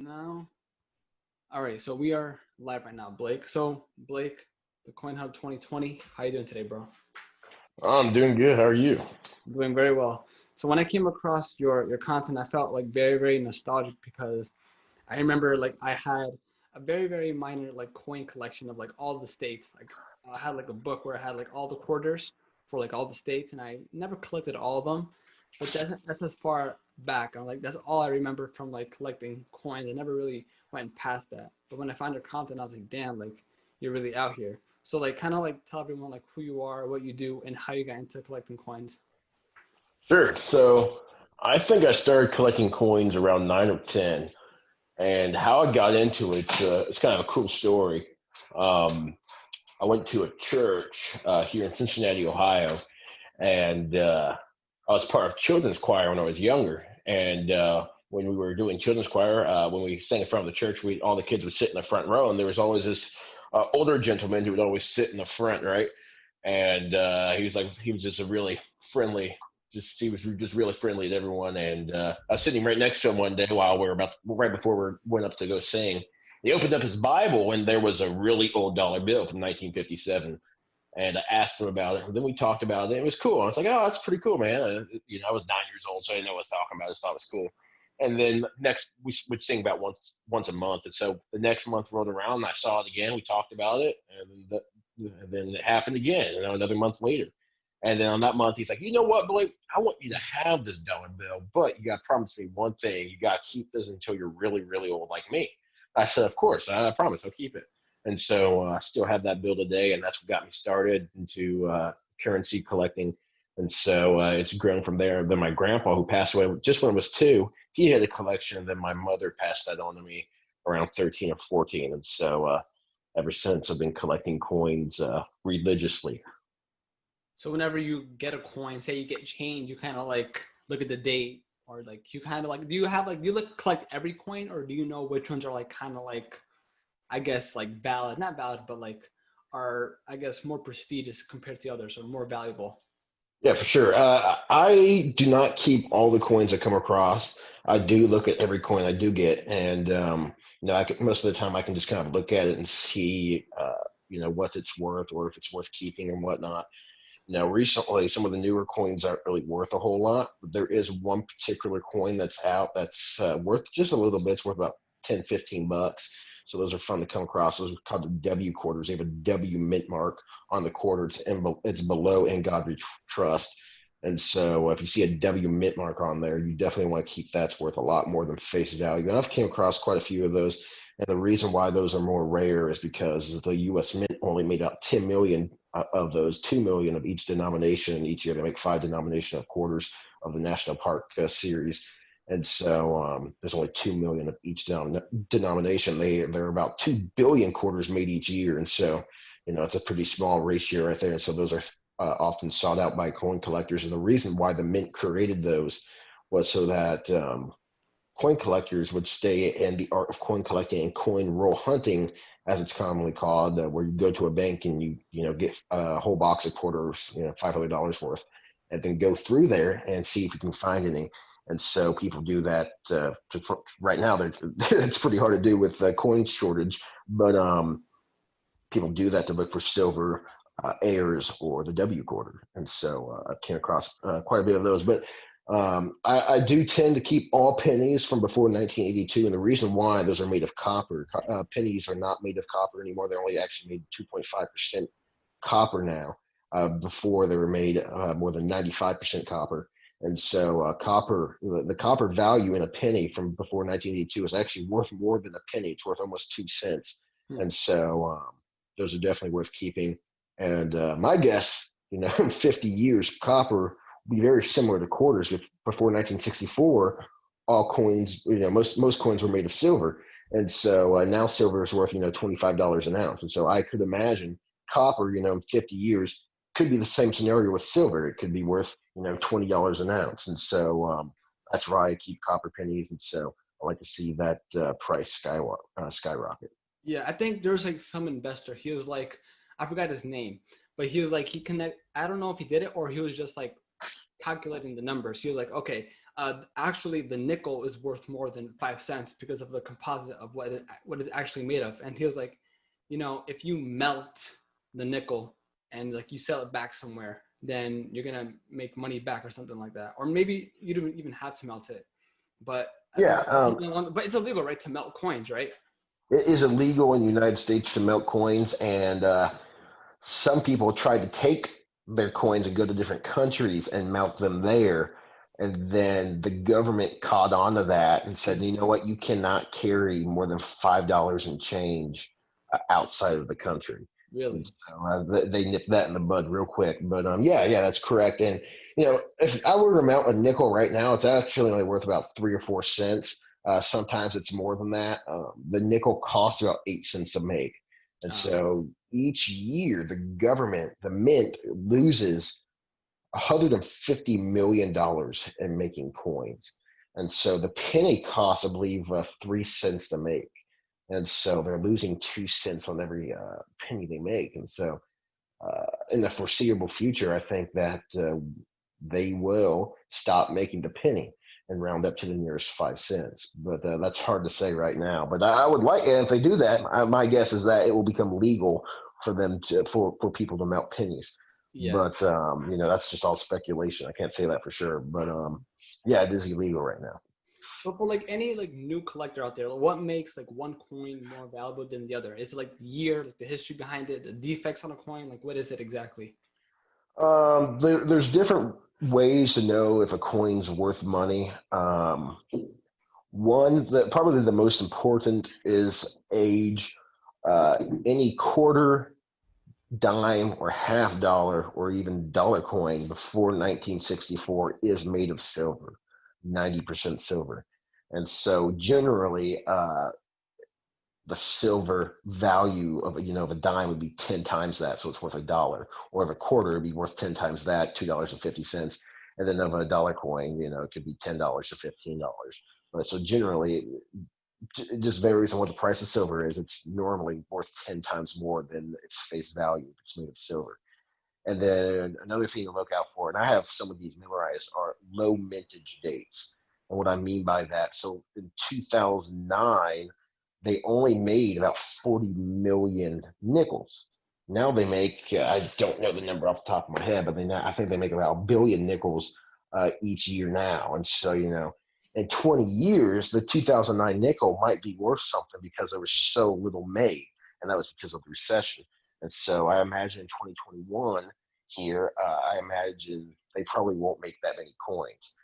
now. All right, so we are live right now, Blake. So, Blake, the CoinHub 2020. How you doing today, bro? I'm doing good. How are you? Doing very well. So when I came across your content, I felt like very nostalgic because I remember like I had a very minor like coin collection of like all the states. Like I had like a book where I had like all the quarters for like all the states, and I never collected all of them. But that's as far back. I'm like that's all I remember from like collecting coins. I never really went past that. But when I found your content, I was like, damn, like you're really out here. So like kind of like tell everyone like who you are, what you do, and how you got into collecting coins. Sure. So I think I started collecting coins around 9 or 10, and how I got into it, it's kind of a cool story. Um, I went to a church here in Cincinnati, Ohio, and I was part of children's choir when I was younger. And when we were doing children's choir, when we sang in front of the church, we all the kids would sit in the front row, and there was always this older gentleman who would always sit in the front, right? And he was just a really friendly, he was just really friendly to everyone. And I was sitting right next to him one day while we were right before we went up to go sing. He opened up his Bible, and there was a really old dollar bill from 1957. And I asked him about it. And then we talked about it. It was cool. I was like, "Oh, that's pretty cool, man." I was 9 years old, so I didn't know what I was talking about. I just thought it was cool. And then next, we would sing about once a month. And so the next month rolled around, and I saw it again. We talked about it, and then it happened again. Another month later. And then on that month, he's like, "You know what, Blake? I want you to have this dollar bill, but you got to promise me one thing. You got to keep this until you're really old like me." I said, "Of course. I promise. I'll keep it." And so I still have that bill today, and that's what got me started into currency collecting. And so it's grown from there. Then my grandpa, who passed away just when I was 2, he had a collection, and then my mother passed that on to me around 13 or 14. And so ever since, I've been collecting coins religiously. So whenever you get a coin, say you get change, you kind of like look at the date, or like you kind of like, do you have like, do you look collect every coin, or do you know which ones are like kind of like, I guess like valid, not valid, but like are, I guess, more prestigious compared to the others or more valuable? Yeah, for sure. I do not keep all the coins I come across. I do look at every coin I do get, and most of the time I can just kind of look at it and see, what it's worth or if it's worth keeping and whatnot. Now, recently, some of the newer coins aren't really worth a whole lot, but there is one particular coin that's out that's worth just a little bit. It's worth about 10, $15. So those are fun to come across. Those are called the W quarters. They have a W mint mark on the quarter. It's below "In God We Trust." And so if you see a W mint mark on there, you definitely want to keep that. It's worth a lot more than face value. And I've came across quite a few of those. And the reason why those are more rare is because the U.S. Mint only made out 10 million of those, 2 million of each denomination. And each year they make 5 denomination of quarters of the National Park series. And so there's only 2 million of each denomination. There are about 2 billion quarters made each year. And so, it's a pretty small ratio right there. And so those are often sought out by coin collectors. And the reason why the Mint created those was so that coin collectors would stay in the art of coin collecting and coin roll hunting, as it's commonly called, where you go to a bank and you get a whole box of quarters, $500 worth, and then go through there and see if you can find any. And so people do that. Right now, it's pretty hard to do with the coin shortage, but people do that to look for silver, heirs, or the W quarter. And so I came across quite a bit of those. But I do tend to keep all pennies from before 1982, and the reason why, those are made of copper. Pennies are not made of copper anymore. They're only actually made 2.5% copper now. Before they were made more than 95% copper. And so the copper value in a penny from before 1982 is actually worth more than a penny. It's worth almost 2 cents. Hmm. And so those are definitely worth keeping. And my guess, in 50 years, copper be very similar to quarters. If before 1964, all coins, most coins were made of silver, and so now silver is worth $25 an ounce. And so I could imagine copper, in 50 years, could be the same scenario with silver. It could be worth $20 an ounce, and so that's why I keep copper pennies. And so I like to see that price skyrocket. Yeah, I think there's like some investor. He was like, I forgot his name, but he was like, I don't know if he did it or he was just like calculating the numbers. He was like, okay, actually the nickel is worth more than 5 cents because of the composite of what it's actually made of. And he was like, if you melt the nickel and like you sell it back somewhere, then you're gonna make money back or something like that. Or maybe you don't even have to melt it, but Yeah, but it's illegal, right, to melt coins, right? it is illegal in the United States to melt coins, and some people try to take their coins and go to different countries and melt them there. And then the government caught on to that and said, you know what, you cannot carry more than $5 in change outside of the country. And Really? so they nipped that in the bud real quick. But yeah, that's correct. And if I were to mount a nickel right now, it's actually only worth about 3 or 4 cents. Sometimes it's more than that. The nickel costs about 8 cents to make. And Um, so each year, the government, the mint, loses $150 million in making coins. And so the penny costs, I believe, 3 cents to make. And so they're losing 2 cents on every penny they make. And so in the foreseeable future, I think that they will stop making the penny and round up to the nearest 5 cents. But that's hard to say right now. But I would like, and if they do that, my guess is that it will become legal for them for people to melt pennies. yeah. But that's just all speculation. I can't say that for sure. But yeah, it is illegal right now. So for like any like new collector out there, what makes like one coin more valuable than the other? Is it like the year, like the history behind it, the defects on a coin? Like what is it exactly? There's different ways to know if a coin's worth money. One that probably the most important is age. Any quarter, dime, or half dollar, or even dollar coin before 1964 is made of silver, 90% silver. And so generally, the silver value of of a dime would be 10 times that, so it's worth $1. Or of a quarter, it'd be worth 10 times that, $2.50. And then of a dollar coin, it could be $10 to $15. But so generally, it just varies on what the price of silver is. It's normally worth 10 times more than its face value if it's made of silver. And then another thing to look out for, and I have some of these memorized, are low mintage dates. And what I mean by that, so in 2009, they only made about 40 million nickels. Now they make, I don't know the number off the top of my head, but I think they make about a billion nickels each year now. And so, in 20 years, the 2009 nickel might be worth something because there was so little made. And that was because of the recession. And so I imagine in 2021 here, I imagine they probably won't make that many coins.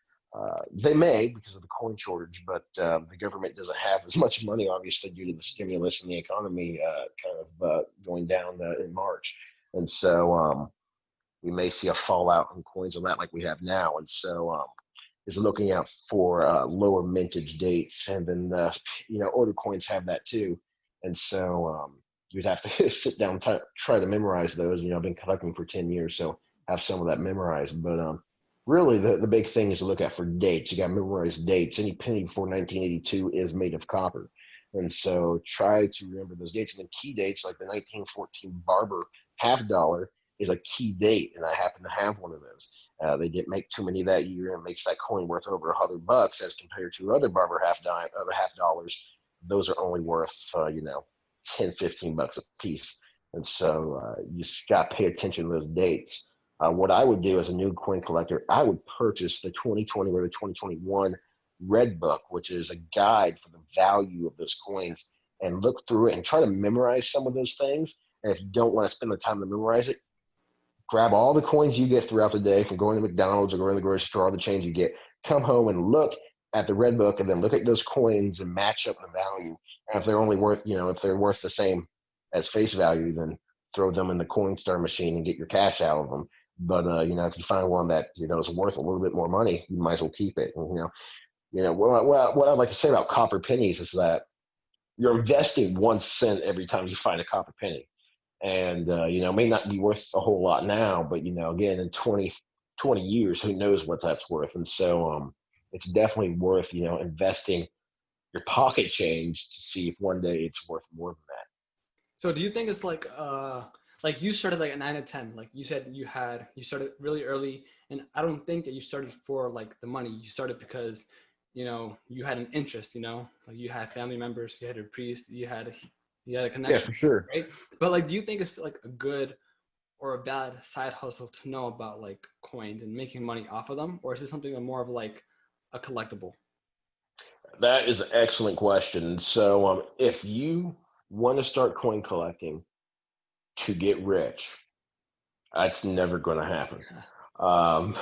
They may because of the coin shortage, but the government doesn't have as much money, obviously, due to the stimulus and the economy kind of going down in March. And so we may see a fallout in coins on that like we have now. And so is looking out for lower mintage dates. And then, older coins have that too. And so you'd have to sit down and try to memorize those. I've been collecting for 10 years, so have some of that memorized. But really, the big thing is to look at for dates. You got to memorize dates. Any penny before 1982 is made of copper. And so try to remember those dates. And then key dates, like the 1914 Barber half dollar, is a key date. And I happen to have one of those. They didn't make too many that year, and it makes that coin worth over $100 as compared to other Barber half dollars. Those are only worth 10, $15 a piece. And so you just got to pay attention to those dates. What I would do as a new coin collector, I would purchase the 2020 or the 2021 Red Book, which is a guide for the value of those coins, and look through it and try to memorize some of those things. And if you don't want to spend the time to memorize it, grab all the coins you get throughout the day from going to McDonald's or going to the grocery store, all the change you get, come home and look at the Red Book, and then look at those coins and match up the value. And if they're only worth, if they're worth the same as face value, then throw them in the Coinstar machine and get your cash out of them. But if you find one that is worth a little bit more money, you might as well keep it. And, what I'd like to say about copper pennies is that you're investing 1 cent every time you find a copper penny. And may not be worth a whole lot now, but again, in 20 years, who knows what that's worth. And so it's definitely worth investing your pocket change to see if one day it's worth more than that. So do you think it's like you started like at 9 to 10, like you said you started really early And I don't think that you started for like the money. You started because, you had an interest, like you had family members, you had a priest, you had a Yeah, connection, for sure. right? But like, do you think it's like a good or a bad side hustle to know about like coins and making money off of them? Or is it something more of like a collectible? That is an excellent question. So, if you want to start coin collecting to get rich, that's never going to happen. Um,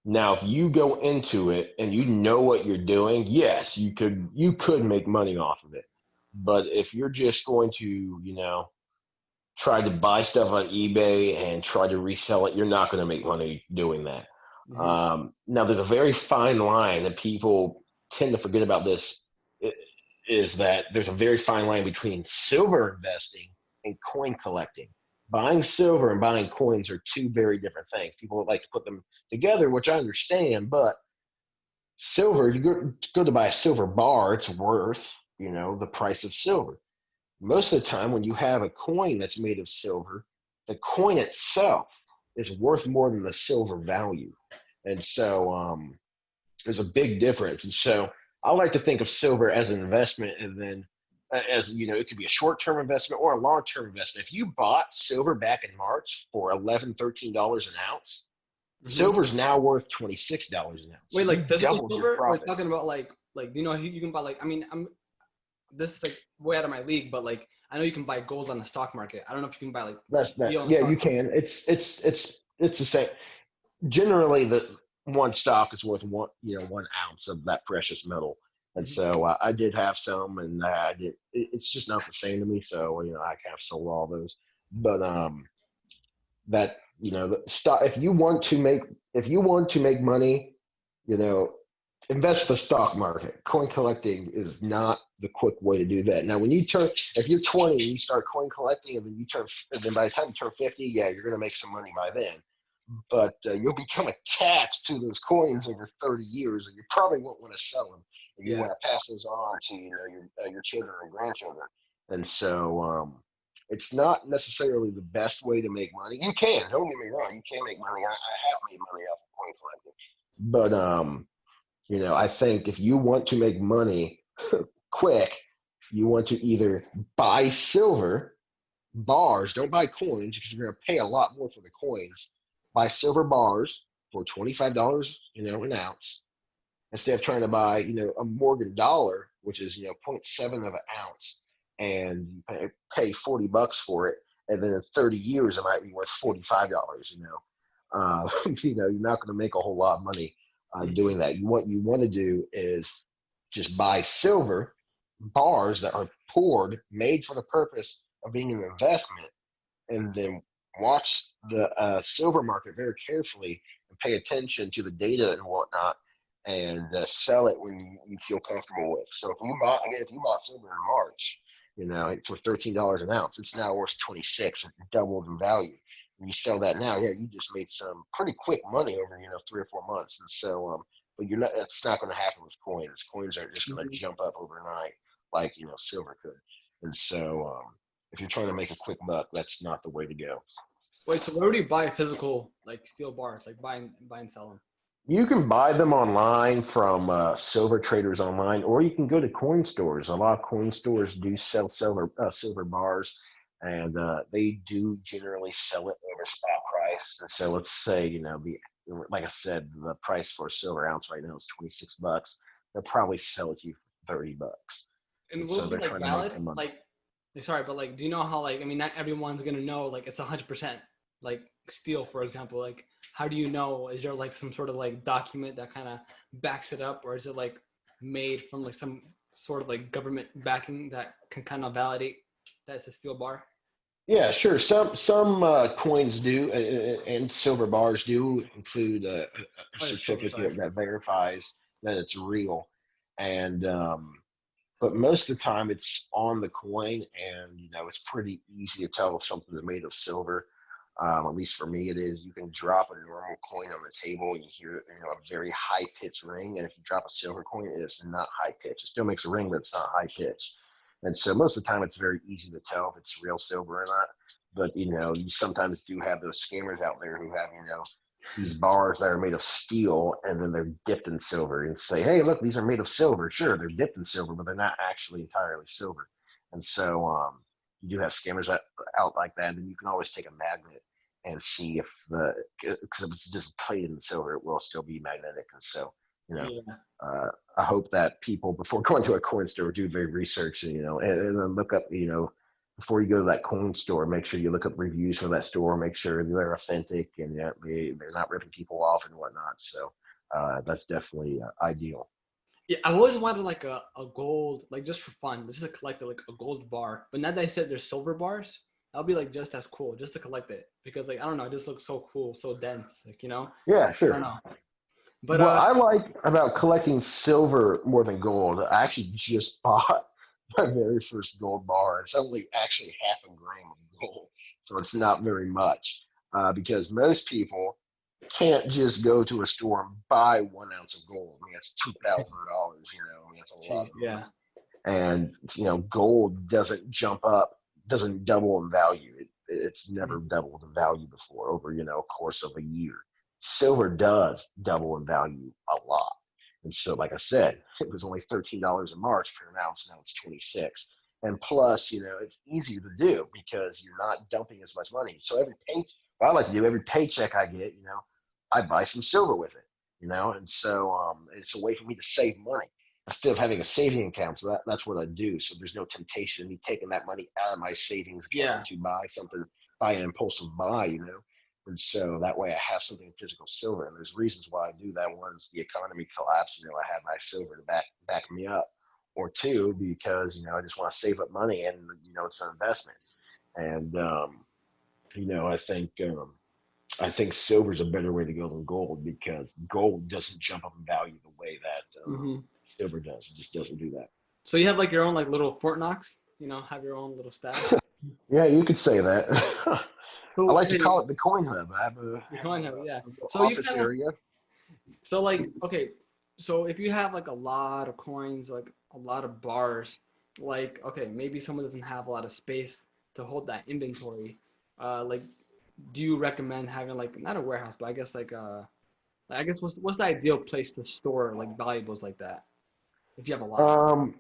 now, if you go into it and you know what you're doing, yes, you could make money off of it. But if you're just going to, try to buy stuff on eBay and try to resell it, you're not going to make money doing that. Mm-hmm. Now, there's a very fine line that people tend to forget about this, is that there's a very fine line between silver investing and coin collecting. Buying silver and buying coins are two very different things. People would like to put them together, which I understand, but silver, you go to buy a silver bar, it's worth, the price of silver. Most of the time when you have a coin that's made of silver, the coin itself is worth more than the silver value. And so there's a big difference. And so I like to think of silver as an investment, and then as it could be a short-term investment or a long-term investment. If you bought silver back in March for $11, $13 an ounce, Mm-hmm. silver's now worth $26 an ounce. So Wait, you like physical doubled your silver? Or are you profit. talking about like you can buy like, I mean, this is like way out of my league, but like I know you can buy gold on the stock market. I don't know if you can buy like That's that. steel on the Yeah, stock you market. can. It's the same. Generally, the one stock is worth 1 ounce of that precious metal. And Mm-hmm. so I did have some, and I did. It's just not the same to me. So I kind of sold all those. But that the stock. If you want to make money, you know, invest the stock market. Coin collecting is not the quick way to do that. Now, if you're 20 and you start coin collecting, and then by the time you turn 50, yeah, you're going to make some money by then. But you'll become attached to those coins over 30 years, and you probably won't want to sell them. And you Yeah. want to pass those on to your children and grandchildren. And so it's not necessarily the best way to make money. You can, don't get me wrong, you can make money. I have made money off of coin collecting, but I think if you want to make money quick, you want to either buy silver bars, don't buy coins because you're going to pay a lot more for the coins. Buy silver bars for $25, an ounce, instead of trying to buy, a Morgan dollar, which is, zero point 0.7 of an ounce, and you pay $40 for it. And then in 30 years, it might be worth $45. You're not going to make a whole lot of money Mm-hmm. doing that. What you want to do is just buy silver bars that are poured, made for the purpose of being an investment, and then watch the silver market very carefully and pay attention to the data and whatnot, and sell it when you feel comfortable with. So if you bought silver in March, for $13 an ounce, it's now worth 26, doubled in value. And you sell that now, yeah, you just made some pretty quick money over 3 or 4 months. And so, but you're not. That's not going to happen with coins. Coins aren't just going to Mm-hmm. jump up overnight like silver could. And so, if you're trying to make a quick buck, that's not the way to go. Wait, so where do you buy physical like steel bars? Like buy and sell them? You can buy them online from silver traders online, or you can go to coin stores. A lot of coin stores do sell silver bars, and they do generally sell it over spot price. And so let's say, like I said, the price for a silver ounce right now is $26. They'll probably sell it to you for $30. And And will so it be they're like trying to make valid? some money. Like, sorry, but like, do you know how like, I mean, not everyone's gonna know like it's 100% like steel, for example. Like, how do you know? Is there like some sort of like document that kind of backs it up, or is it like made from like some sort of like government backing that can kind of validate that it's a steel bar? Yeah, sure. Some coins do, and silver bars do include a Oh, yeah, silver. Sorry. certificate that verifies that it's real, and but most of the time it's on the coin, and it's pretty easy to tell if something's made of silver. At least for me, it is. You can drop a normal coin on the table, and you hear a very high pitched ring, and if you drop a silver coin, it is not high pitched. It still makes a ring, but it's not high pitched. And so most of the time, it's very easy to tell if it's real silver or not. But you sometimes do have those scammers out there who have these bars that are made of steel and then they're dipped in silver and say, hey, look, these are made of silver. Sure, they're dipped in silver, but they're not actually entirely silver. And so you do have scammers out like that. And you can always take a magnet and see if because if it's just plated in silver, it will still be magnetic. And so, you know, Yeah. I hope that people, before going to a coin store, do their research and, and then look up, before you go to that coin store, make sure you look up reviews for that store, make sure they're authentic and they're not ripping people off and whatnot. So that's definitely ideal. Yeah, I always wanted like a gold, like just for fun, just to collect like a gold bar. But now that I said there's silver bars, that'll be like just as cool, just to collect it. Because like I don't know, it just looks so cool, so dense. Like, Yeah, I don't sure. know. But What I like about collecting silver more than gold, I actually just bought my very first gold bar. It's only actually half a gram of gold, so it's not very much. Because most people can't just go to a store and buy 1 ounce of gold. I mean, that's $2,000. I mean, that's a lot gee, of money. yeah. And gold doesn't jump up, doesn't double in value. It's never doubled in value before over a course of a year. Silver does double in value a lot. And so, like I said, it was only $13 in March per an ounce. Now it's 26. And plus, it's easier to do because you're not dumping as much money. So what I like to do, every paycheck I get, I buy some silver with it, and so it's a way for me to save money instead of having a saving account. So that's what I do. So there's no temptation of me taking that money out of my savings account Yeah. to buy something, buy an impulsive buy. And so that way I have something physical silver. And there's reasons why I do that. One is the economy collapsed, I have my silver to back me up. Or two, because, I just want to save up money and, it's an investment. And, I think silver is a better way to go than gold because gold doesn't jump up in value the way that Hmm. silver does. It just doesn't do that. So you have like your own like little Fort Knox, have your own little stash. Yeah, you could say that. I So like to okay, call it the CoinHub. I have the CoinHub, yeah. a little So you office kind of area. so like okay, so if you have like a lot of coins, like a lot of bars, like okay, maybe someone doesn't have a lot of space to hold that inventory. Like, do you recommend having like not a warehouse, but I guess I guess what's the ideal place to store like valuables like that if you have a lot? Um,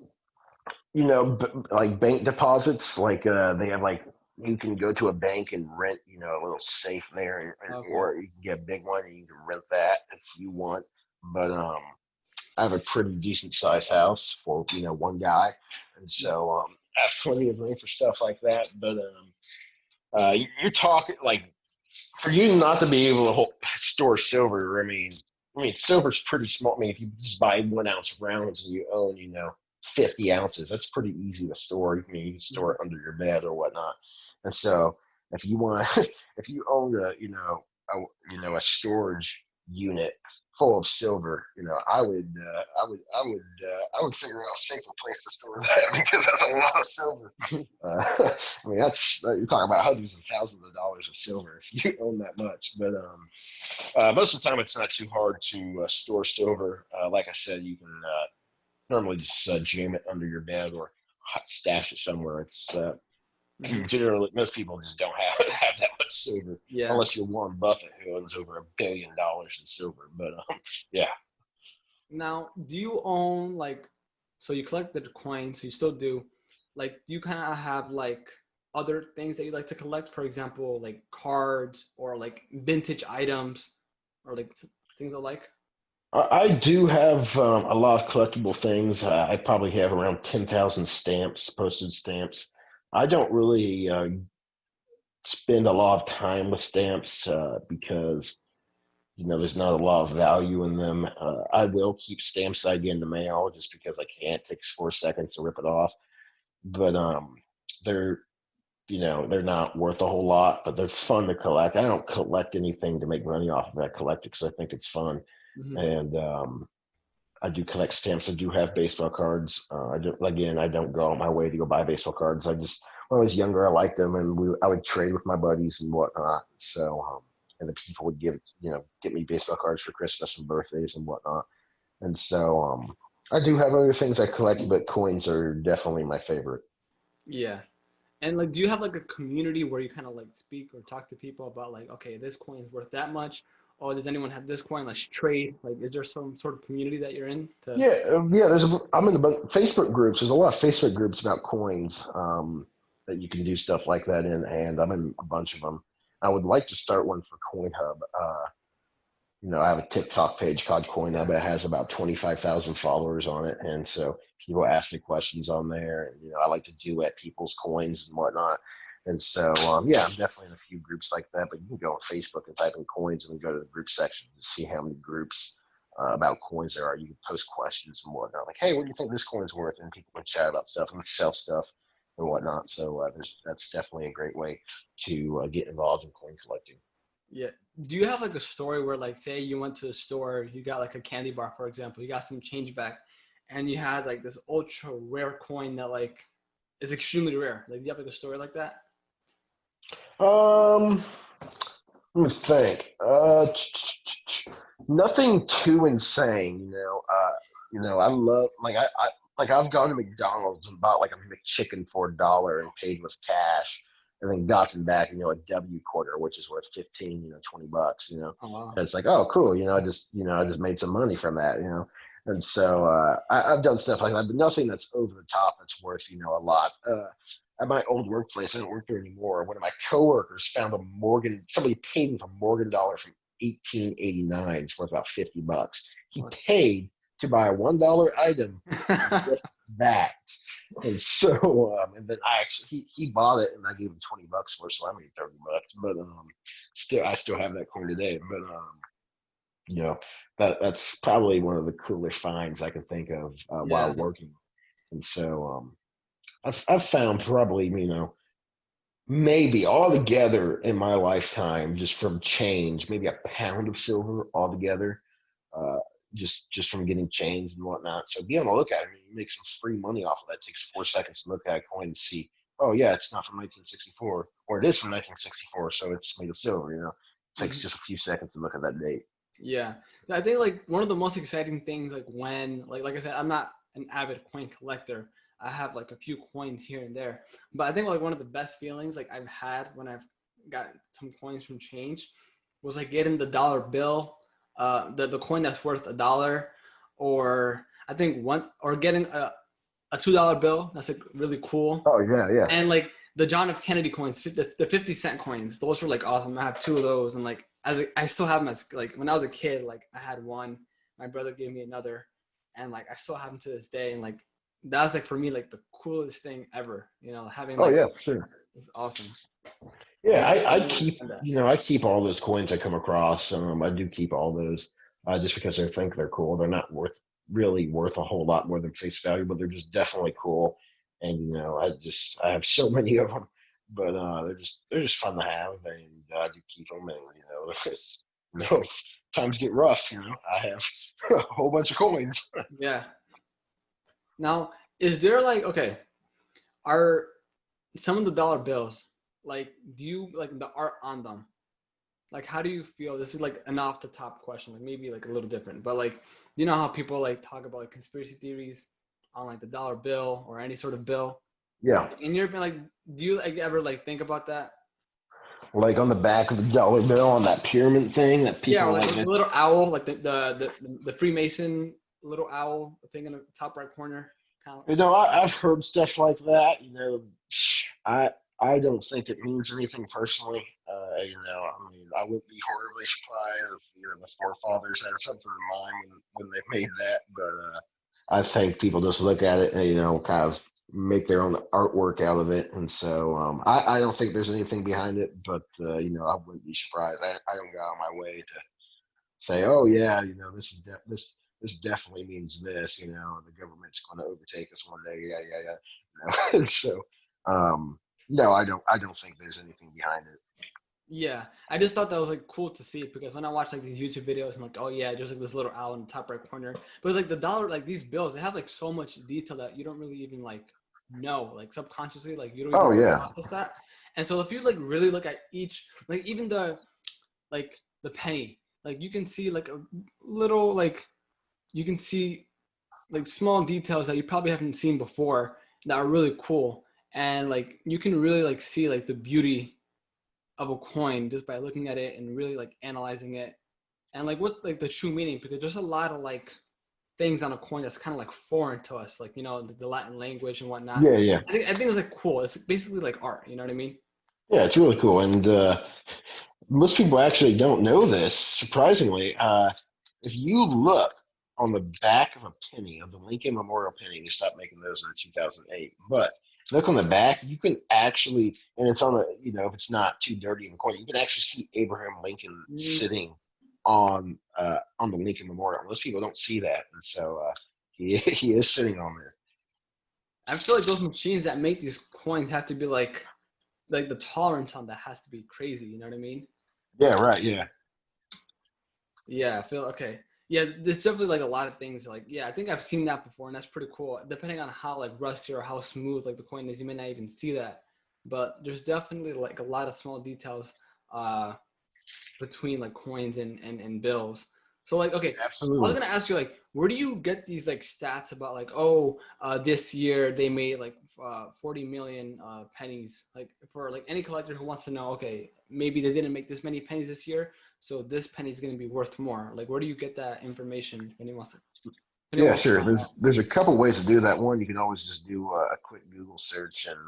like bank deposits, like they have like you can go to a bank and rent, a little safe there, Okay. or you can get a big one and you can rent that if you want. But I have a pretty decent sized house for one guy, and so I have plenty of room for stuff like that. But you're talking like for you not to be able to store silver. I mean, silver's pretty small. I mean, if you just buy 1 ounce rounds and you own, 50 ounces, that's pretty easy to store. I mean, you can store it under your bed or whatnot. And so, if you want, if you own a storage unit full of silver, I would figure out a safer place to store that because that's a lot of silver. I mean, that's you're talking about hundreds of thousands of dollars of silver if you own that much. But most of the time, it's not too hard to store silver. Like I said, you can normally just jam it under your bed or stash it somewhere. It's Hmm. generally most people just don't have that much silver Yeah. unless you're Warren Buffett who owns over $1 billion in silver. But yeah, Now, do you own like, so you collect the coins, so you still do, like, do you kind of have like other things that you like to collect? For example, like cards or like vintage items or like things alike? I do have a lot of collectible things. I probably have around 10,000 stamps, postage stamps. I don't really spend a lot of time with stamps because there's not a lot of value in them. I will keep stamps I get in the mail just because I can't. It takes 4 seconds to rip it off. But they're they're not worth a whole lot, but they're fun to collect. I don't collect anything to make money off of it. I collect it because I think it's fun. Hmm. And I do collect stamps. I do have baseball cards. I don't go out my way to go buy baseball cards. When I was younger, I liked them, and I would trade with my buddies and whatnot. So, and the people would get me baseball cards for Christmas and birthdays and whatnot. And so, I do have other things I collect, but coins are definitely my favorite. Yeah. And like, do you have like a community where you kind of like speak or talk to people about like, okay, this coin is worth that much, oh, does anyone have this coin? Let's trade. Like, is there some sort of community that you're in to? Yeah, I'm in the Facebook groups. There's a lot of Facebook groups about coins that you can do stuff like that in, and I'm in a bunch of them. I would like to start one for CoinHub. I have a TikTok page called CoinHub. It has about 25,000 followers on it, and so people ask me questions on there. And I like to duet people's coins and whatnot. And so, yeah, I'm definitely in a few groups like that. But you can go on Facebook and type in coins, and then go to the group section to see how many groups about coins there are. You can post questions and whatnot, like, "Hey, what do you think this coin's worth?" And people can chat about stuff and sell stuff and whatnot. So that's definitely a great way to get involved in coin collecting. Yeah. Do you have like a story where, like, say you went to the store, you got like a candy bar, for example, you got some change back, and you had like this ultra rare coin that like is extremely rare? Like, do you have like a story like that? Um, Let me think. Nothing too insane, I love I've gone to McDonald's and bought like a McChicken for $1 and paid with cash, and then gotten back, a W quarter, which is worth 15, $20. Oh wow. And it's like, oh, cool. I just made some money from that. And so I've done stuff like that, but nothing that's over the top that's worth, a lot. At my old workplace, I don't work there anymore. One of my coworkers found somebody paid him for Morgan dollar from 1889. It's worth about $50. He paid to buy a $1 item with that. And so, and then he bought it, and I gave him $20 for it, so I made $30. But I still have that coin today. But that's probably one of the coolest finds I can think of while Yeah. working. And so, I've found probably, maybe altogether in my lifetime, just from change, maybe a pound of silver altogether, uh, just from getting change and whatnot. So be on the lookout. I mean, you make some free money off of that. It takes 4 seconds to look at a coin and see, oh yeah, it's not from 1964, or it is from 1964, so it's made of silver. It takes Mhm. just a few seconds to look at that date. Yeah. I think like one of the most exciting things, like when, like I said, I'm not an avid coin collector. I have like a few coins here and there, but I think like one of the best feelings like I've had when I've got some coins from change was like getting the dollar bill, the coin that's worth $1, or I think or getting a $2 bill that's like really cool, Oh yeah, yeah. and like the John F. Kennedy coins, the 50-cent coins. Those were like awesome. I have two of those, and like I still have them as like when I was a kid. Like I had one, my brother gave me another, and like I still have them to this day. And like that's like for me like the coolest thing ever. Having Oh like yeah, for sure. it's awesome. Yeah, And I keep I keep all those coins I come across. I do keep all those just because I think they're cool. They're not really worth a whole lot more than face value, but they're just definitely cool. And I have so many of them, but they're just fun to have, and I do keep them. And it's, times get rough. I have a whole bunch of coins. yeah. Now, is there like okay? Are some of the dollar bills like do you like the art on them? Like how do you feel? This is like an off the top question, like maybe like a little different, but like you know how people like talk about like conspiracy theories on like the dollar bill or any sort of bill. Yeah, In your opinion, like do you like ever like think about that? like on the back of the dollar bill on that pyramid thing that Yeah, or people like like. the little owl, like the Freemason little owl thing in the top right corner. Kind of, I've heard stuff like that. I I don't think it means anything personally. I mean, I wouldn't be horribly surprised if the forefathers had something in mind when they made that. But I think people just look at it and kind of make their own artwork out of it. And so I don't think there's anything behind it. But I wouldn't be surprised. I don't go out of my way to say, oh yeah, this definitely means this. The government's going to overtake us one day. Yeah, yeah, yeah. And so, no, I don't think there's anything behind it. yeah, I just thought that was like cool to see because when I watch like these YouTube videos, I'm like, oh yeah, there's like this little owl in the top right corner. But it's like the dollar, like these bills, they have like so much detail that you don't really even like know, like subconsciously, like you don't Oh even yeah, process that. And so if you like really look at each, like even like the penny, like you can see like a little like you can see like small details that you probably haven't seen before that are really cool, and like you can really like see like the beauty of a coin just by looking at it and really like analyzing it. And like what's like the true meaning? Because there's a lot of like things on a coin that's kind of like foreign to us, like, you know, the Latin language and whatnot. Yeah, yeah, I think it's like cool. It's basically like art, you know what I mean? yeah. It's really cool, and most people actually don't know this. Surprisingly, if you look on the back of a penny, of the Lincoln Memorial penny, they stopped making those in 2008. But look on the back, you can actually, and it's on a, you know, if it's not too dirty in the corner, you can actually see Abraham Lincoln Mm, sitting on the Lincoln Memorial. Most people don't see that, and so he is sitting on there. I feel like those machines that make these coins have to be like the tolerance on that has to be crazy, you know what I mean? Yeah, right. Yeah, Yeah, I feel okay. Yeah, there's definitely like a lot of things. Like, yeah, I think I've seen that before, and that's pretty cool. Depending on how like rusty or how smooth like the coin is, you may not even see that. But there's definitely like a lot of small details uh, between like coins and bills. So like, okay, I was absolutely. gonna ask you like, where do you get these like stats about like, oh, this year they made like 40 million pennies. Like for like any collector who wants to know, okay, maybe they didn't make this many pennies this year, so this penny is gonna be worth more. Like, where do you get that information when he wants to? When he Yeah, wants to sure. find out. There's a couple ways to do that. One, you can always just do a quick Google search, and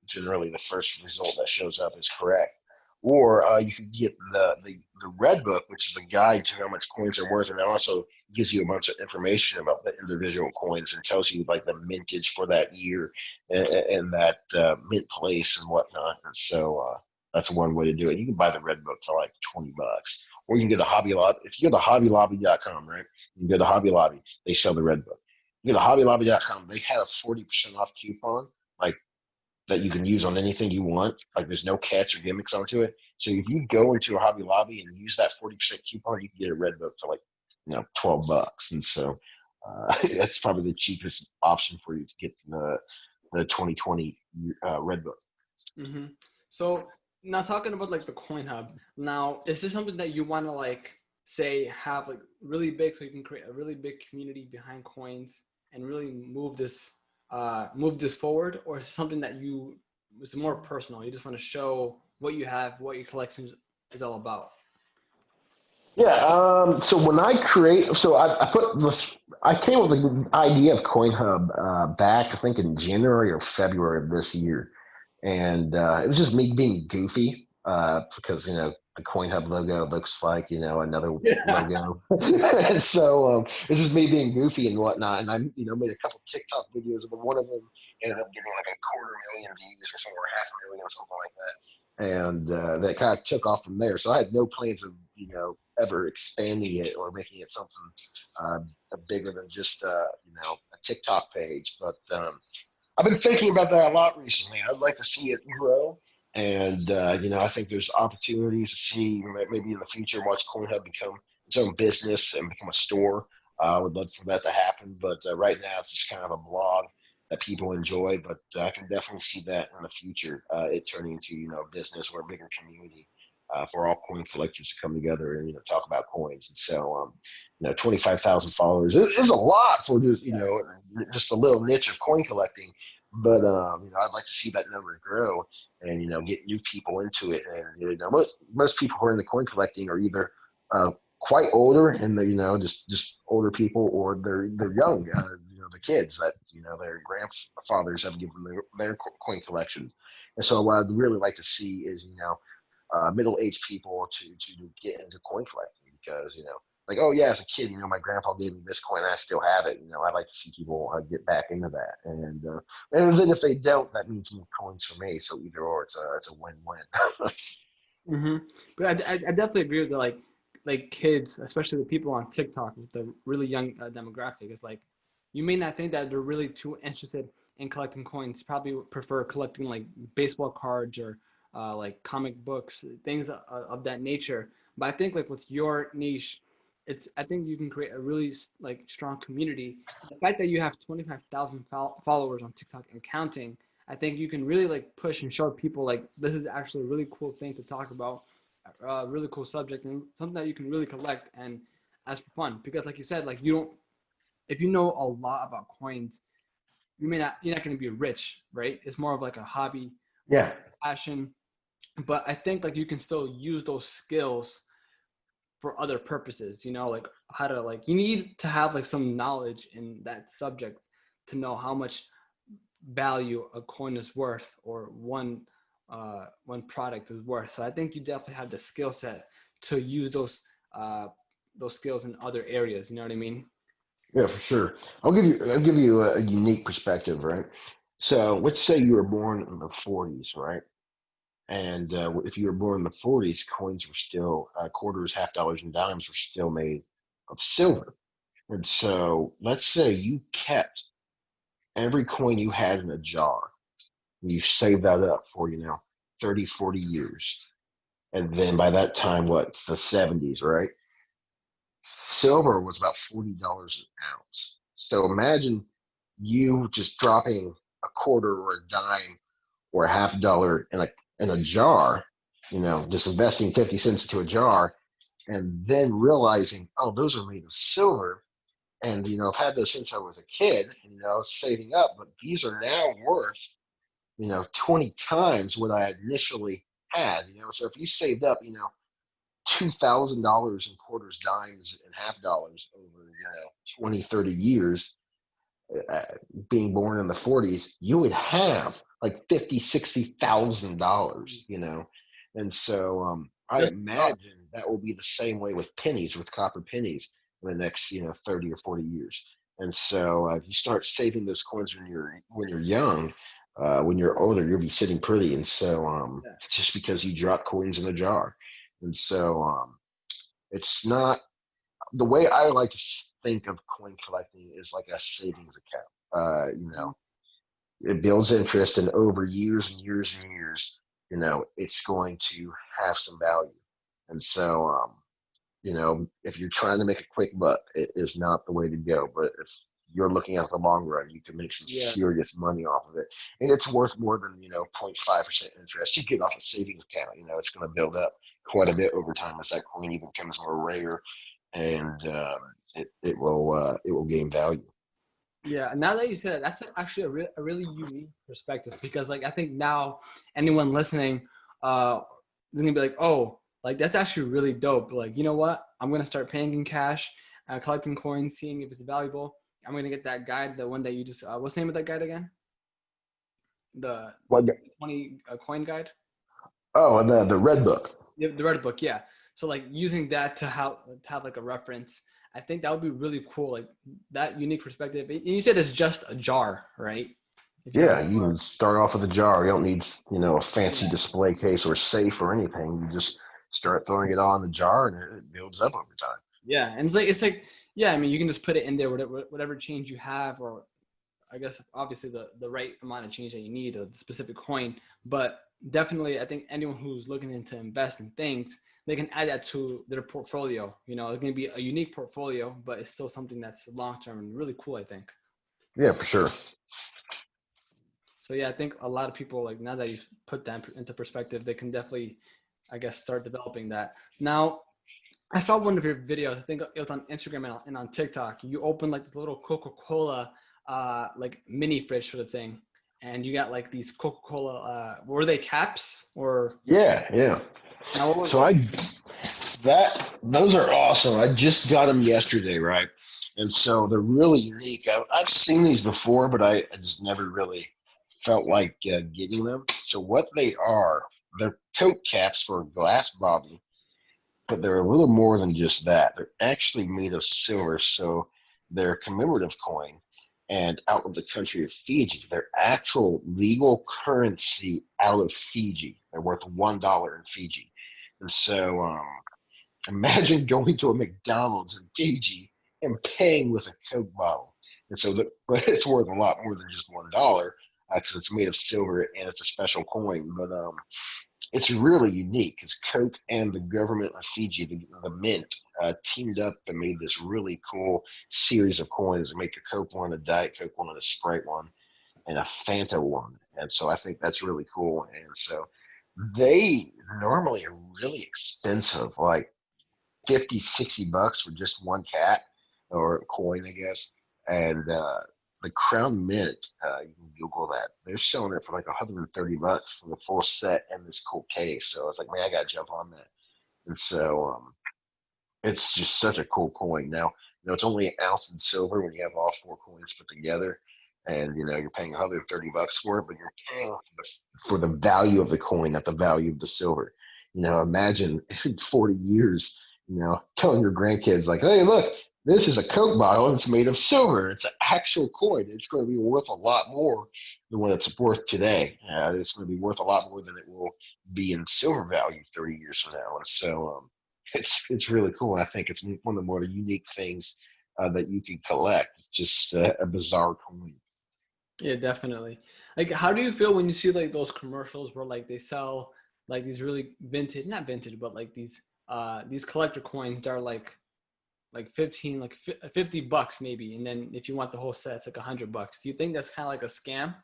generally the first result that shows up is correct. Or you can get the Red Book, which is a guide to how much coins are worth, and it also gives you a bunch of information about the individual coins and tells you like the mintage for that year and that mint place and whatnot. And so that's one way to do it. You can buy the Red Book for like $20, or you can go to Hobby Lobby. If you go to HobbyLobby.com, right? You can go to Hobby Lobby, they sell the Red Book. You go to HobbyLobby.com, they had a 40% off coupon, like that you can use on anything you want. Like there's no catch or gimmicks onto it. So if you go into a Hobby Lobby and use that 40% coupon, you can get a Red Book for like, $12. And so that's probably the cheapest option for you to get the 2020 Red Book. Mm-hmm. So now talking about like the Coin Hub. Now, is this something that you want to like say have like really big so you can create a really big community behind coins and really move this forward, or is it something that you is more personal? You just want to show what you have, what your collection is all about. Yeah. So when I create, so I came up with the idea of CoinHub back, I think in January or February of this year, and it was just me being goofy because the CoinHub logo looks like another Yeah. logo, and so it's just me being goofy and whatnot. And I made a couple TikTok videos, but one of them ended up getting like a 250,000 views or something, or 500,000 or something like that, and that kind of took off from there. So I had no plans of ever expanding it or making it something uh, bigger than just a TikTok page. But I've been thinking about that a lot recently. I'd like to see it grow, and I think there's opportunities to see maybe in the future watch CoinHub become its own business and become a store. I would love for that to happen, but right now it's just kind of a blog that people enjoy. But I can definitely see that in the future, it turning into a business or a bigger community for all coin collectors to come together and talk about coins. And so 25,000 followers is a lot for just a little niche of coin collecting. But I'd like to see that number grow and get new people into it. And most people who are in the coin collecting are either quite older and they're just older people, or they're young, the kids that their grandfathers have given their coin collection. And so what I'd really like to see is middle-aged people to get into coin collecting, because like, oh yeah, as a kid, my grandpa gave me this coin and I still have it. I'd like to see people get back into that, and then if they don't, that means more coins for me. So either or, it's a win-win. Mm-hmm. But I definitely agree with the like kids, especially the people on TikTok with the really young demographic. It's like you may not think that they're really too interested in collecting coins. Probably would prefer collecting like baseball cards or like comic books, things of that nature. But I think like with your niche, I think you can create a really like strong community. The fact that you have 25,000 followers on TikTok and counting, I think you can really like push and show people like this is actually a really cool thing to talk about, a really cool subject and something that you can really collect and as for fun. Because like you said, like you don't, if you know a lot about coins, you're not going to be rich, right? It's more of like a hobby, more of Yeah. a passion. But I think like you can still use those skills for other purposes, you know, like how to like, you need to have like some knowledge in that subject to know how much value a coin is worth, or one product is worth. So I think you definitely have the skill set to use those skills in other areas. You know what I mean? Yeah, for sure. I'll give you a unique perspective, right? So let's say you were born in the 40s, right? And if you were born in the 40s, coins were still quarters, half dollars, and dimes were still made of silver. And so let's say you kept every coin you had in a jar. You saved that up for, 30, 40 years. And then by that time, it's the 70s, right? Silver was about $40 an ounce. So imagine you just dropping a quarter or a dime or a half dollar in a jar, just investing 50 cents into a jar, and then realizing, oh, those are made of silver. And I've had those since I was a kid, saving up, but these are now worth, 20 times what I initially had. So if you saved up, $2,000 in quarters, dimes, and half dollars over 20, 30 years, uh, being born in the 40s, you would have like 50, $60,000, and so I Just imagine that will be the same way with pennies, with copper pennies, in the next 30 or 40 years. And so if you start saving those coins when you're young, when you're older, you'll be sitting pretty. And so yeah. just because you drop coins in a jar, and so it's not the way I like to think of coin collecting is like a savings account. It builds interest, and over years and years and years, it's going to have some value. And so, if you're trying to make a quick buck, it is not the way to go. But if you're looking at the long run, you can make some Yeah. serious money off of it, and it's worth more than 0.5% interest you get off a savings account. It's going to build up quite a bit over time as that coin even becomes more rare, and it will gain value. Yeah, now that you said it, that's actually a really unique perspective, because like I think now anyone listening is gonna be like, oh, like that's actually really dope. Like, you know what? I'm gonna start paying in cash, collecting coins, seeing if it's valuable. I'm gonna get that guide, the one that you just what's the name of that guide again? The What? 20 coin guide. Oh, and the red book. The red book, yeah. So like using that to have like a reference, I think that would be really cool. Like that unique perspective. And you said it's just a jar, right? If you have a Yeah, you can start off with a jar. You don't need, a fancy yeah, display case or safe or anything. You just start throwing it all in the jar, and it builds up over time. yeah, and it's like yeah. I mean, you can just put it in there, whatever change you have, or I guess obviously the right amount of change that you need, a specific coin. But definitely, I think anyone who's looking to invest in things, they can add that to their portfolio. You know, it's going to be a unique portfolio, but it's still something that's long term and really cool, I think. Yeah, for sure. So yeah, I think a lot of people, like now that you've put that into perspective, they can definitely, I guess, start developing that. Now, I saw one of your videos. I think it was on Instagram and on TikTok. You opened like the little Coca-Cola, like mini fridge sort of thing, and you got like these Coca-Cola. Were they caps or? Yeah, yeah. Now what was So it? those are awesome. I just got them yesterday, right? And so they're really unique. I've seen these before, but I just never really felt like getting them. So what they are, they're Coke caps for a glass bottle, but they're a little more than just that. They're actually made of silver, so they're a commemorative coin. And out of the country of Fiji, they're actual legal currency out of Fiji. They're worth $1 in Fiji. And so imagine going to a McDonald's in Fiji and paying with a Coke bottle. And so but it's worth a lot more than just $1 because it's made of silver and it's a special coin. But it's really unique because Coke and the government of Fiji, the mint, teamed up and made this really cool series of coins. They make a Coke one, a Diet Coke one, and a Sprite one, and a Fanta one. And so I think that's really cool. And so they normally are really expensive, like 50, $60 for just one cat or coin, I guess. And the Crown Mint, you can Google that. They're selling it for like $130 for the full set and this cool case. So I was like, man, I got to jump on that. And so it's just such a cool coin. Now, it's only an ounce in silver when you have all four coins put together, and you're paying $130 for it, but you're paying for the value of the coin, not the value of the silver. Imagine in 40 years, telling your grandkids like, "Hey, look, this is a Coke bottle. And it's made of silver. It's an actual coin. It's going to be worth a lot more than what it's worth today. It's going to be worth a lot more than it will be in silver value 30 years from now." And so it's really cool. I think it's one of the more unique things that you can collect. It's just a bizarre coin. Yeah, definitely. Like, how do you feel when you see like those commercials where like they sell like these really vintage, not vintage, but like these collector coins that are like 15, like $50 maybe, and then if you want the whole set, it's like $100. Do you think that's kind of like a scam?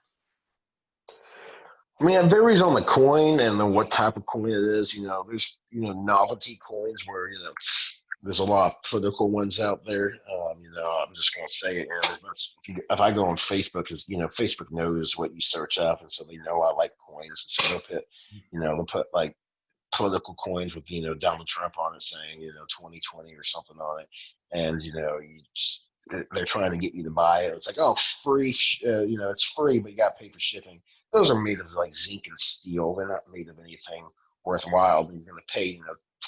I mean, it varies on the coin and then what type of coin it is. There's novelty coins where there's a lot of political ones out there. I'm just gonna say it. If I go on Facebook, because Facebook knows what you search up, and so they know I like coins, and so they'll put like political coins with Donald Trump on it, saying 2020 or something on it, and they're trying to get you to buy it. It's like, oh, free, it's free, but you got to pay for shipping. Those are made of like zinc and steel. They're not made of anything worthwhile. You're going to pay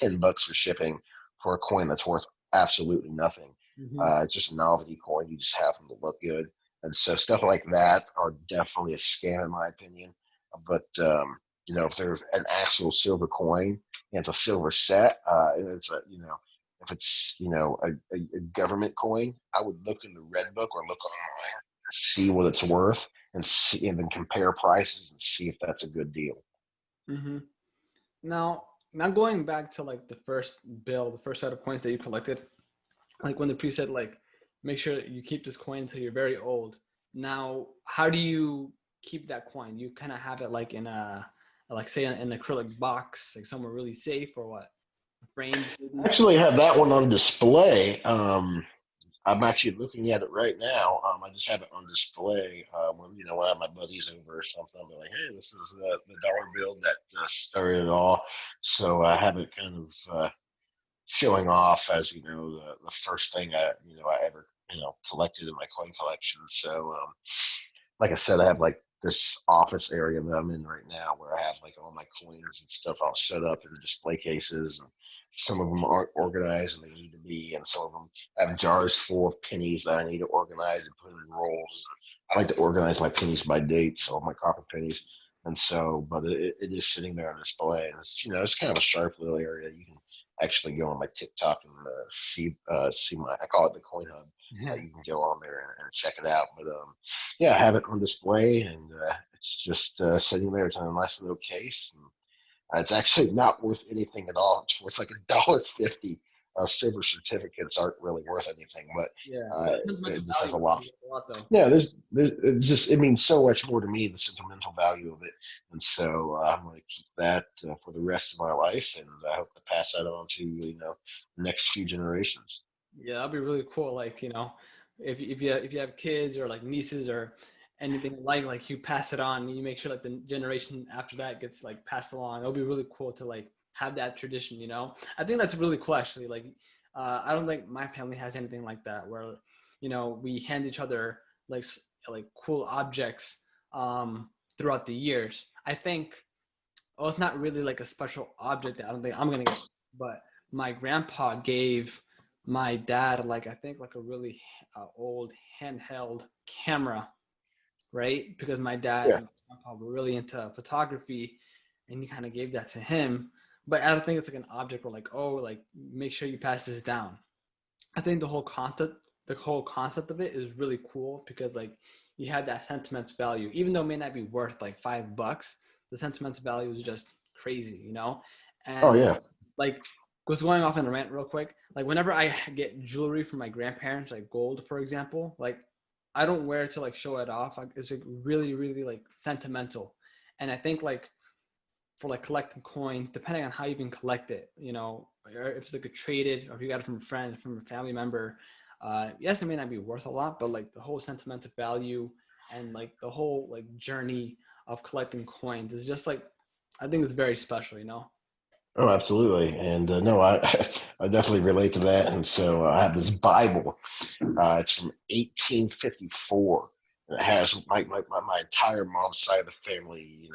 $10 for shipping for a coin that's worth absolutely nothing. Mm-hmm. It's just a novelty coin. You just happen to look good, and so stuff like that are definitely a scam in my opinion. But if there's an actual silver coin and it's a silver set, and it's if it's a government coin, I would look in the red book or look online, see what it's worth, and then compare prices and see if that's a good deal. Mm-hmm. Now going back to like the first set of coins that you collected, like when the priest said like, make sure that you keep this coin until you're very old. Now, how do you keep that coin? You kind of have it like in a, like say an acrylic box, like somewhere really safe, or what? Framed I maybe? actually have that one on display. I'm actually looking at it right now. I just have it on display. When I have my buddies over or something, I'll be like, "Hey, this is the dollar bill that started it all." So I have it kind of showing off as the first thing I ever collected in my coin collection. So like I said, I have like this office area that I'm in right now where I have like all my coins and stuff all set up in display cases. And some of them aren't organized and they need to be, and some of them have jars full of pennies that I need to organize and put in rolls. I like to organize my pennies by date, so my copper pennies. And so, but it is sitting there on display, and it's kind of a sharp little area. You can actually go on my TikTok and see my, I call it the CoinHub. Yeah. You can go on there and check it out. But yeah, I have it on display, and it's just sitting there. It's in a nice little case, and it's actually not worth anything at all. It's worth like $1.50. Silver certificates aren't really worth anything, but Yeah. it Sentimental just has value a lot. a lot though. Yeah, there's it's just it means so much more to me, the sentimental value of it, and so I'm going to keep that for the rest of my life, and I hope to pass that on to the next few generations. Yeah, that'd be really cool. Like, if you have kids or like nieces or anything like you pass it on and you make sure like the generation after that gets like passed along. It'll be really cool to like have that tradition. I think that's really cool actually. Like, I don't think my family has anything like that where, we hand each other like like cool objects throughout the years. I think, well, it's not really like a special object that I don't think I'm gonna get, but my grandpa gave my dad like I think like a really old handheld camera, right? Because my dad Yeah, and grandpa were really into photography, and he kind of gave that to him. But I don't think it's like an object where like, oh, like make sure you pass this down. I think the whole concept of it is really cool because like you have that sentimental value, even though it may not be worth like $5, the sentimental value is just crazy. oh And yeah, like was going off on a rant real quick. Like whenever I get jewelry from my grandparents, like gold, for example, like I don't wear it to like show it off. Like it's like really, really like sentimental. And I think like for like collecting coins, depending on how you can collect it, or if it's like a traded or if you got it from a friend, from a family member, yes, it may not be worth a lot, but like the whole sentimental value and like the whole like journey of collecting coins is just like, I think it's very special. Oh, absolutely. And no, I definitely relate to that. And so I have this Bible. It's from 1854. And it has my entire mom's side of the family,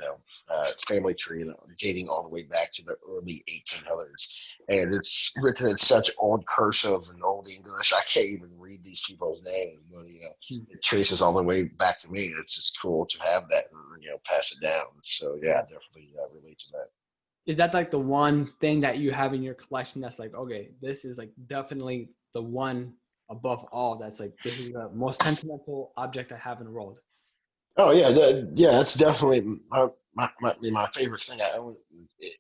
family tree, dating all the way back to the early 1800s. And it's written in such old cursive and old English, I can't even read these people's names. But Hmm. it traces all the way back to me. It's just cool to have that and pass it down. So yeah, I definitely relate to that. Is that like the one thing that you have in your collection that's like, okay, this is like definitely the one above all that's like, this is the most sentimental object I have in the world? Oh yeah, yeah. That's definitely my favorite thing I own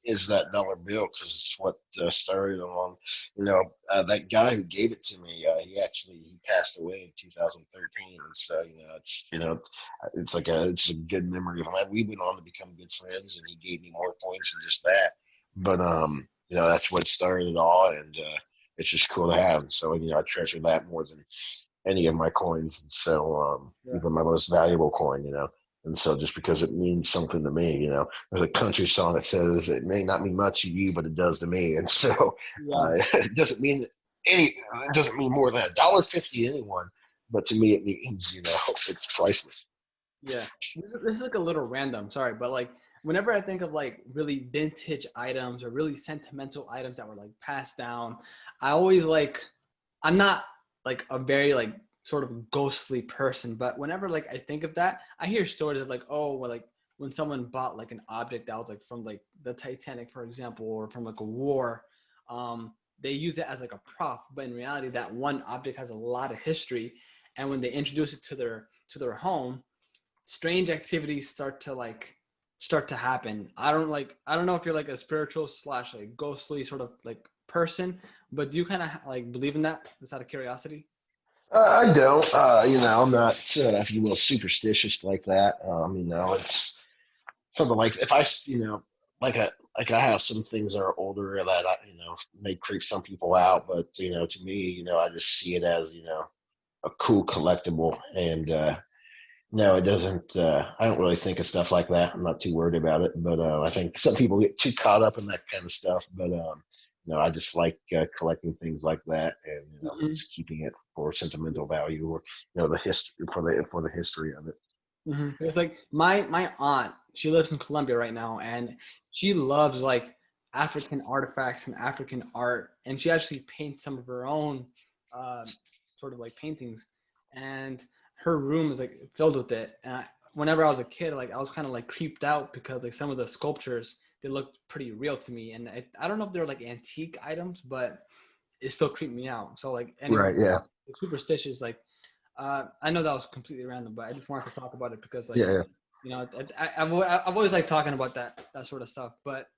is that dollar bill because it's what started on. That guy who gave it to me, he passed away in 2013, and so it's a good memory of him. We went on to become good friends, and he gave me more points than just that. But that's what started it all, and it's just cool to have. And so I treasure that more than any of my coins. And so, Yeah. even my most valuable coin, and so just because it means something to me, there's a country song that says it may not mean much to you, but it does to me. And so, Yeah. it doesn't mean it doesn't mean more than $1.50 to anyone, but to me, it means, it's priceless. Yeah. This is like a little random, sorry, but like whenever I think of like really vintage items or really sentimental items that were like passed down, I always like, I'm not like a very like sort of ghostly person, but whenever like I think of that, I hear stories of like, oh, well, like when someone bought like an object that was like from like the Titanic, for example, or from like a war, they use it as like a prop, but in reality, that one object has a lot of history, and when they introduce it to their home, strange activities start to happen. I don't know if you're like a spiritual slash like ghostly sort of like person, but do you kind of like believe in that? Just out of curiosity. I don't, I'm not, if you will, superstitious like that. It's something like if like a like I have some things that are older that may creep some people out, but to me, I just see it as a cool collectible, and no, it doesn't. I don't really think of stuff like that. I'm not too worried about it, but I think some people get too caught up in that kind of stuff. But I just like collecting things like that, and Mm-hmm. just keeping it for sentimental value, or the history for the history of it. Mm-hmm. It's like my aunt. She lives in Colombia right now, and she loves like African artifacts and African art, and she actually paints some of her own uh, sort of like paintings, and her room is like filled with it. And whenever I was a kid, like I was kind of like creeped out because like some of the sculptures they looked pretty real to me, and I don't know if they're like antique items, but it still creeped me out. So like anyone Right. Yeah. like, superstitious, like I know that was completely random, but I just wanted to talk about it because, like, Yeah. I've always liked talking about that sort of stuff, but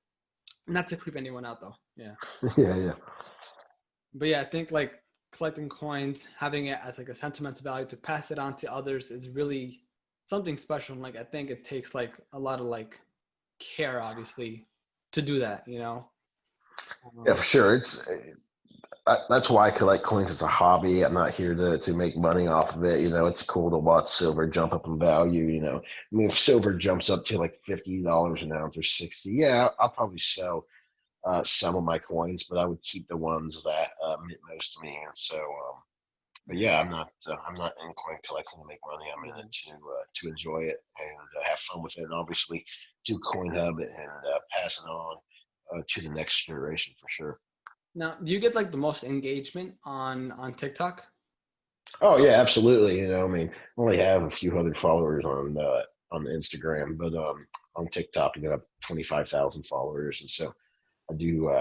not to creep anyone out, though. Yeah, Yeah. Yeah. but yeah, I think like collecting coins, having it as like a sentimental value to pass it on to others is really something special. And like, I think it takes like a lot of like care, obviously, to do that. Yeah. For Um, sure. That's why I collect coins as a hobby. I'm not here to make money off of it. It's cool to watch silver jump up in value. If silver jumps up to like $50 an ounce or 60, yeah, I'll probably sell some of my coins, but I would keep the ones that meant most to me. And so, but yeah, yeah, I'm not in coin collecting to make money. I'm in yeah. it to enjoy it and have fun with it. And obviously, do CoinHub it and pass it on to the next generation for sure. Now, do you get like the most engagement on TikTok? Oh yeah, absolutely. I only have a few hundred followers on Instagram, but on TikTok, I got 25,000 followers, and so I do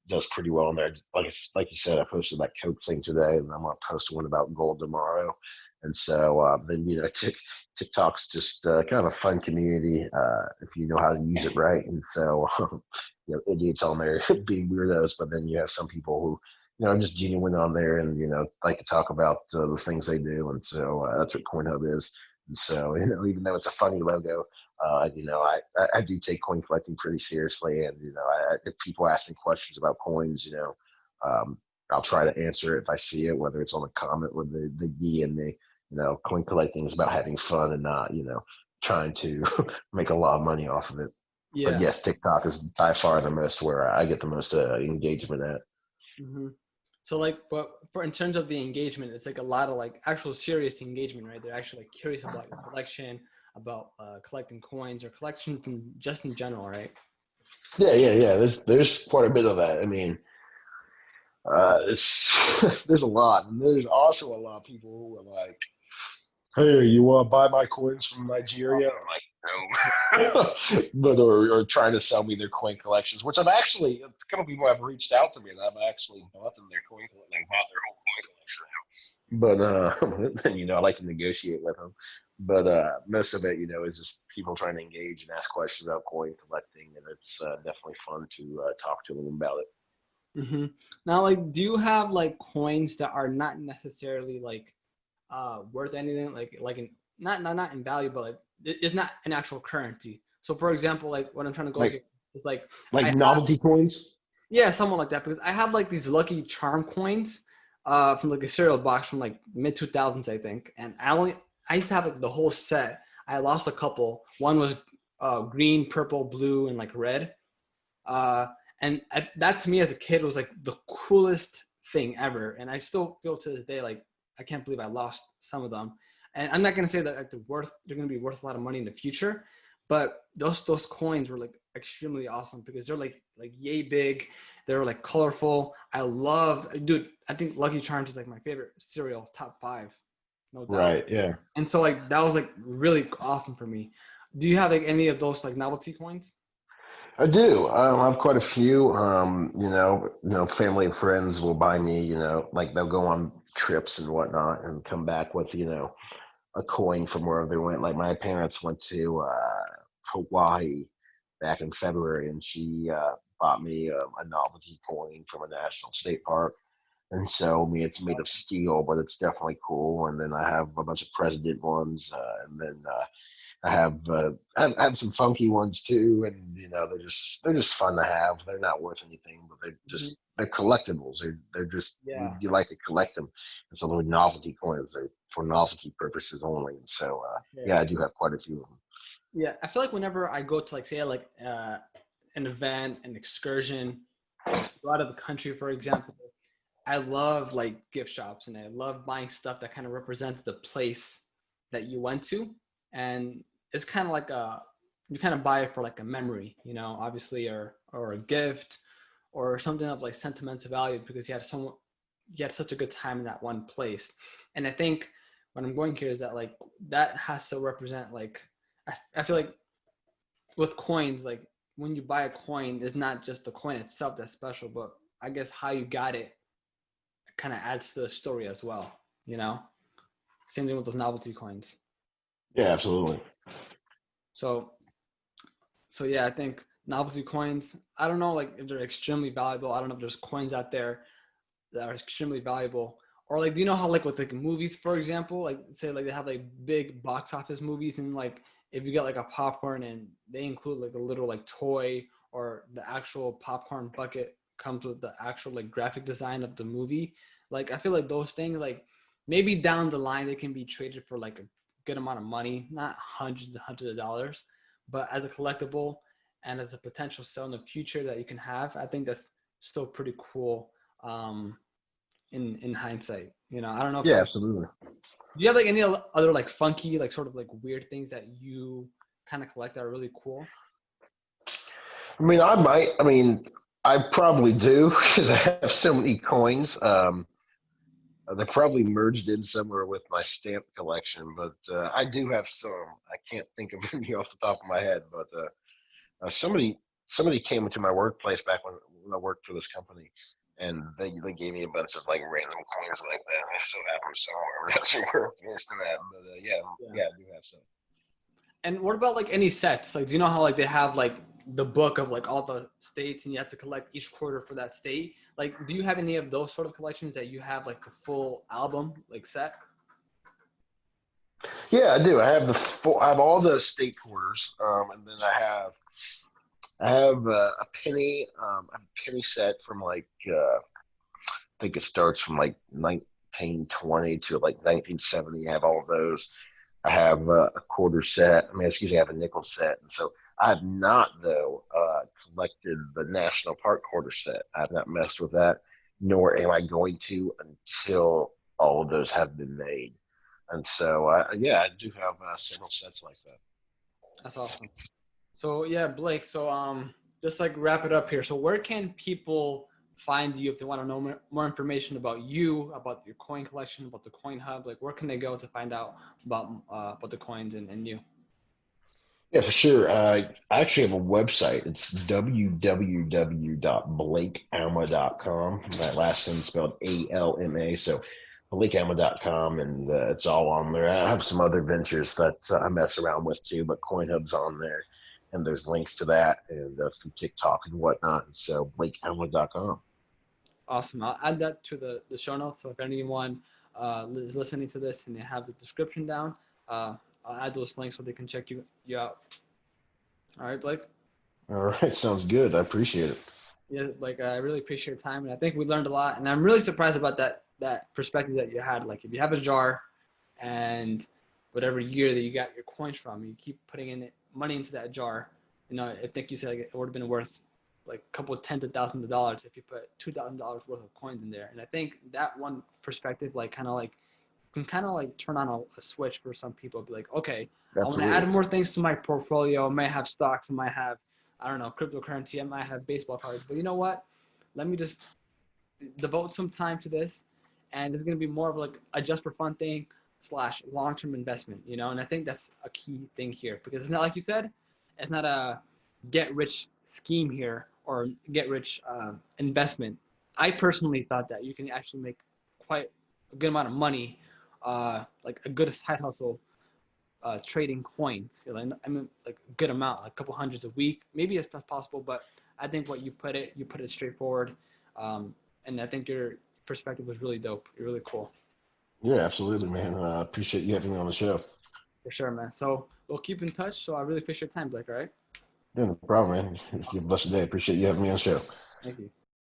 does pretty well on there. Like you said, I posted that Coke thing today, and I'm gonna post one about gold tomorrow. And so then TikTok's just kind of a fun community if you know how to use it right. And so idiots on there being weirdos, but then you have some people who just genuine on there and like to talk about the things they do. And so that's what CoinHub is. And so even though it's a funny logo, I do take coin collecting pretty seriously, and if people ask me questions about coins, um, I'll try to answer it if I see it, whether it's on a comment or the DM me. Coin collecting is about having fun and not trying to make a lot of money off of it. But Yeah. yes, TikTok is by far the most where I get the most engagement at. Hmm. So like, but for in terms of the engagement, it's like a lot of like actual serious engagement, right? They're actually like curious about your collection, about collecting coins or collections in, just in general, right? Yeah, yeah, yeah. There's quite a bit of that. I mean, it's there's a lot, and there's also a lot of people who are like, "Hey, you want to buy my coins from Nigeria?" I'm like, "No," but or trying to sell me their coin collections, which I've actually a couple people have reached out to me, and I've actually bought them their coin, like bought their whole coin collection. But I like to negotiate with them. But most of it, is just people trying to engage and ask questions about coin collecting, and it's definitely fun to talk to them about it. Hmm. Now, like, do you have like coins that are not necessarily like worth anything, like in, not in value, but like it's not an actual currency. So, for example, like what I'm trying to go here Like is like I like have novelty coins. yeah, someone like that because I have like these Lucky Charm coins from like a cereal box from like mid 2000s, I think, and I used to have like the whole set. I lost a couple. One was green, purple, blue, and like red. Uh, and that to me as a kid was like the coolest thing ever. And I still feel to this day like I can't believe I lost some of them. And I'm not gonna say that like they're gonna be worth a lot of money in the future, but those coins were like extremely awesome because they're like yay big, they're like colorful. I loved, dude. I think Lucky Charms is like my favorite cereal, top five, no doubt. Right. Yeah. And so like that was like really awesome for me. Do you have like any of those like novelty coins? I do. I have quite a few. Family and friends will buy me. Like they'll go on trips and whatnot, and come back with a coin from wherever they went. Like my parents went to Hawaii back in February, and she bought me a novelty coin from a national state park. And so, I mean, it's made of steel, but it's definitely cool. And then I have a bunch of president ones, and then I have some funky ones too, and they're just fun to have. They're not worth anything, but Mhm. they're collectibles. They're just Yeah. you like to collect them. And so they're novelty coins. They're for novelty purposes only. And so Yeah. yeah, I do have quite a few of them. Yeah, I feel like whenever I go to like say like an event, an excursion, go out of the country, for example, I love like gift shops and I love buying stuff that kind of represents the place that you went to, and it's kind of like a you kind of buy it for like a memory, obviously, or a gift or something of like sentimental value because you had such a good time in that one place, and I think what I'm going here is that like that has to represent like I feel like with coins, like when you buy a coin, it's not just the coin itself that's special, but I guess how you got it kind of adds to the story as well. You know, same thing with those novelty coins. Yeah, absolutely. So, so yeah, I think novelty coins. I don't know, like if they're extremely valuable. I don't know if there's coins out there that are extremely valuable. Or like, do you know how like with like movies, for example, like say like they have like big box office movies and like if you get like a popcorn and they include like a little like toy or the actual popcorn bucket comes with the actual like graphic design of the movie. Like I feel like those things like maybe down the line they can be traded for like a good amount of money, not hundreds and hundreds of dollars, but as a collectible and as a potential sell in the future that you can have, I think that's still pretty cool. In hindsight. I don't know if Yeah, like absolutely. do you have like any other like funky like sort of like weird things that you kind of collect that are really cool? I mean, I might. I mean, I probably do because I have so many coins. They're probably merged in somewhere with my stamp collection, but I do have some. I can't think of any off the top of my head, but somebody came into my workplace back when I worked for this company, and they gave me a bunch of like random coins like that. I still have them somewhere. I'm not sure where it's to that, but yeah, Yeah. yeah, I do have some. And what about like any sets? Like, do you know how like they have like the book of like all the states and you have to collect each quarter for that state? Like, do you have any of those sort of collections that you have like the full album like set? Yeah, I do. I have all the state quarters, and then I have a penny, a penny set from I think it starts from like 1920 to like 1970. I have all of those. I have a quarter set. I mean, excuse me, I have a nickel set, and so I have not, though, collected the National Park quarter set. I have not messed with that, nor am I going to until all of those have been made. And so, yeah, I do have several sets like that. That's awesome. So yeah, Blake. So just like wrap it up here. So where can people find you if they want to know more information about you, about your coin collection, about the CoinHub? Like where can they go to find out about the coins and you? Yeah, for sure. I actually have a website. It's www.blakealma.com. My last name is spelled ALMA. So blakealma.com, and it's all on there. I have some other ventures that I mess around with too, but CoinHub's on there, and there's links to that and through TikTok and whatnot. And so blakealma.com. Awesome. I'll add that to the show notes. So if anyone is listening to this and they have the description down, I'll add those links so they can check you out. All right, Blake. All right, sounds good. I appreciate it. Yeah, like I really appreciate your time, and I think we learned a lot. And I'm really surprised about that perspective that you had. Like if you have a jar, and whatever year that you got your coins from, you keep putting in money into that jar. You know, I think you said like it would have been worth like a couple of tens of thousands of dollars if you put $2,000 worth of coins in there. And I think that one perspective, like kind of like can kind of like turn on a switch for some people. Be like, okay, I want to add Absolutely. more things to my portfolio. I might have stocks. I might have, I don't know, cryptocurrency. I might have baseball cards. But you know what? Let me just devote some time to this, and it's going to be more of like a just for fun thing slash long term investment. You know, and I think that's a key thing here because it's not like you said, it's not a get rich scheme here or get rich investment. I personally thought that you can actually make quite a good amount of money, like a good side hustle, trading coins. You know, I mean, like a good amount, like a couple hundreds a week. Maybe it's not possible, but I think what you put it straightforward, and I think your perspective was really dope. You're really cool. Yeah, absolutely, man. I appreciate you having me on the show. For sure, man. So we'll keep in touch. So I really appreciate your time, Blake. All right. Yeah, no problem, man. You have a Awesome. blessed day. Appreciate you having me on the show. Thank you.